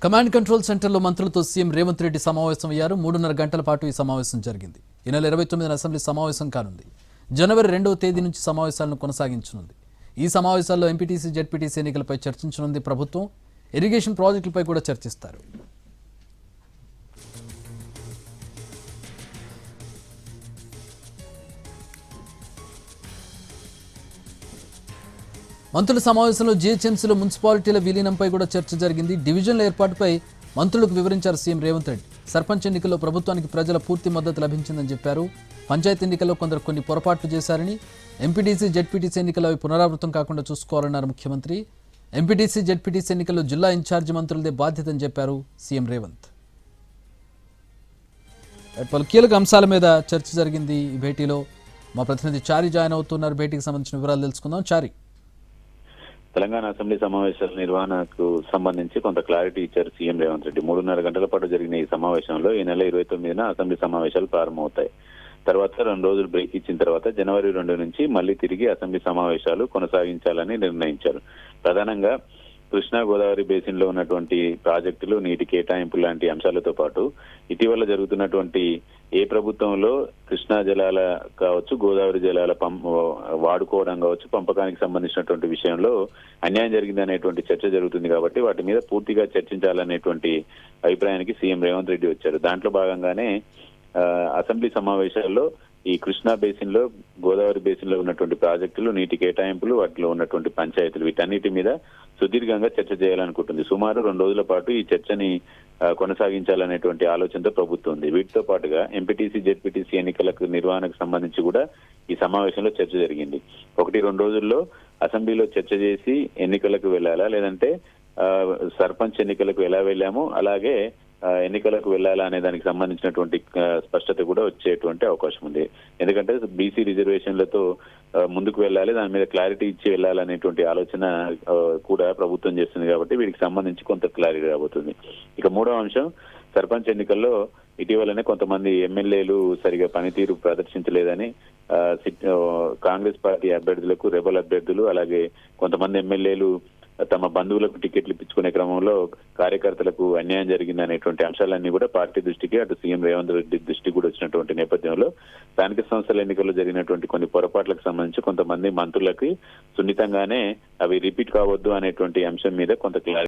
Command control సెంటర్లో మంత్రులతో CM Revanth Reddy సమావేశం అయ్యారు. 3.5 గంటల పాటు ఈ సమావేశం జరిగింది. ఈ నెల 29న అసెంబ్లీ సమావేశం కానుంది. జనవరి 2వ తేదీ నుంచి సమావేశాలను కొనసాగించనుంది. ఈ సమావేశాల్లో ఎంపీటీసీ, జెడ్పీటీసీ ఎన్నికలపై చర్చించనుంది ప్రభుత్వం. ఇరిగేషన్ ప్రాజెక్టులపై కూడా చర్చిస్తారు. మంత్రుల సమావేశంలో జీహెచ్ఎంసీలో మున్సిపాలిటీల విలీనంపై కూడా చర్చ జరిగింది. డివిజన్ల ఏర్పాటుపై మంత్రులకు వివరించారు సీఎం రేవంత్ రెడ్డి. సర్పంచ్ ఎన్నికల్లో ప్రభుత్వానికి ప్రజల పూర్తి మద్దతు లభించిందని చెప్పారు. పంచాయతీ ఎన్నికల్లో కొందరు కొన్ని పొరపాట్లు చేశారని, ఎంపీటీసీ, జెడ్పీటీసీ ఎన్నికల్లో అవి పునరావృతం కాకుండా చూసుకోవాలన్నారు ముఖ్యమంత్రి. ఎంపీటీసీ, జెడ్పీటీసీ ఎన్నికల్లో జిల్లా ఇన్ఛార్జి మంత్రులదే బాధ్యతని చెప్పారు సీఎం రేవంత్. పలు కీలక అంశాల మీద చర్చ జరిగింది ఈ భేటీలో. మా ప్రతినిధి చారి జాయిన్ అవుతున్నారు. భేటీకి సంబంధించిన వివరాలు తెలుసుకుందాం. చారి, తెలంగాణ అసెంబ్లీ సమావేశాల నిర్వహణకు సంబంధించి కొంత క్లారిటీ ఇచ్చారు సీఎం రేవంత్ రెడ్డి. 3.5 గంటల పాటు జరిగిన ఈ సమావేశంలో ఈ నెల 29న అసెంబ్లీ సమావేశాలు ప్రారంభమవుతాయి. తర్వాత 2 రోజులు బ్రేక్ ఇచ్చిన తర్వాత జనవరి 2 నుంచి మళ్లీ తిరిగి అసెంబ్లీ సమావేశాలు కొనసాగించాలని నిర్ణయించారు. ప్రధానంగా కృష్ణా గోదావరి బేసిన్ లో ఉన్నటువంటి ప్రాజెక్టులు, నీటి కేటాయింపు లాంటి అంశాలతో పాటు ఇటీవల జరుగుతున్నటువంటి ఏ ప్రభుత్వంలో కృష్ణా జలాల కావచ్చు, గోదావరి జలాల వాడుకోవడం కావచ్చు, పంపకానికి సంబంధించినటువంటి విషయంలో అన్యాయం జరిగింది అనేటువంటి చర్చ జరుగుతుంది. కాబట్టి వాటి మీద పూర్తిగా చర్చించాలనేటువంటి అభిప్రాయానికి సీఎం రేవంత్ రెడ్డి వచ్చారు. దాంట్లో భాగంగానే అసెంబ్లీ సమావేశాల్లో ఈ కృష్ణా బేసిన్ లో, గోదావరి బేసిన్ లో ఉన్నటువంటి ప్రాజెక్టులు, నీటి కేటాయింపులు, వాటిలో ఉన్నటువంటి పంచాయతీలు, వీటన్నిటి మీద సుదీర్ఘంగా చర్చ చేయాలనుకుంటుంది. సుమారు 2 రోజుల పాటు ఈ చర్చని కొనసాగించాలనేటువంటి ఆలోచనతో ప్రభుత్వం ఉంది. వీటితో పాటుగా ఎంపీటీసీ, జెడ్పీటీసీ ఎన్నికలకు నిర్వహణకు సంబంధించి కూడా ఈ సమావేశంలో చర్చ జరిగింది. 1-2 రోజుల్లో అసెంబ్లీలో చర్చ చేసి ఎన్నికలకు వెళ్లాలా, లేదంటే సర్పంచ్ ఎన్నికలకు ఎలా వెళ్ళామో అలాగే ఎన్నికలకు వెళ్లాలా అనే దానికి సంబంధించినటువంటి స్పష్టత కూడా వచ్చేటువంటి అవకాశం ఉంది. ఎందుకంటే బీసీ రిజర్వేషన్లతో ముందుకు వెళ్ళాలి, దాని మీద క్లారిటీ ఇచ్చి వెళ్ళాలనేటువంటి ఆలోచన కూడా ప్రభుత్వం చేస్తుంది. కాబట్టి వీటికి సంబంధించి కొంత క్లారిటీ రాబోతుంది. ఇక 3వ అంశం, సర్పంచ్ ఎన్నికల్లో ఇటీవలనే కొంతమంది ఎమ్మెల్యేలు సరిగా పనితీరు ప్రదర్శించలేదని కాంగ్రెస్ పార్టీ అభ్యర్థులకు, రెబల్ అభ్యర్థులు, అలాగే కొంతమంది ఎమ్మెల్యేలు తమ బంధువులకు టికెట్లు ఇప్పించుకునే క్రమంలో కార్యకర్తలకు అన్యాయం జరిగిందనేటువంటి అంశాలన్నీ కూడా పార్టీ దృష్టికి, అటు సీఎం రేవంత్ రెడ్డి దృష్టికి కూడా వచ్చినటువంటి నేపథ్యంలో స్థానిక సంస్థల ఎన్నికల్లో జరిగినటువంటి కొన్ని పొరపాట్లకు సంబంధించి కొంతమంది మంత్రులకి సున్నితంగానే అవి రిపీట్ కావద్దు అనేటువంటి అంశం మీద కొంత క్లారిటీ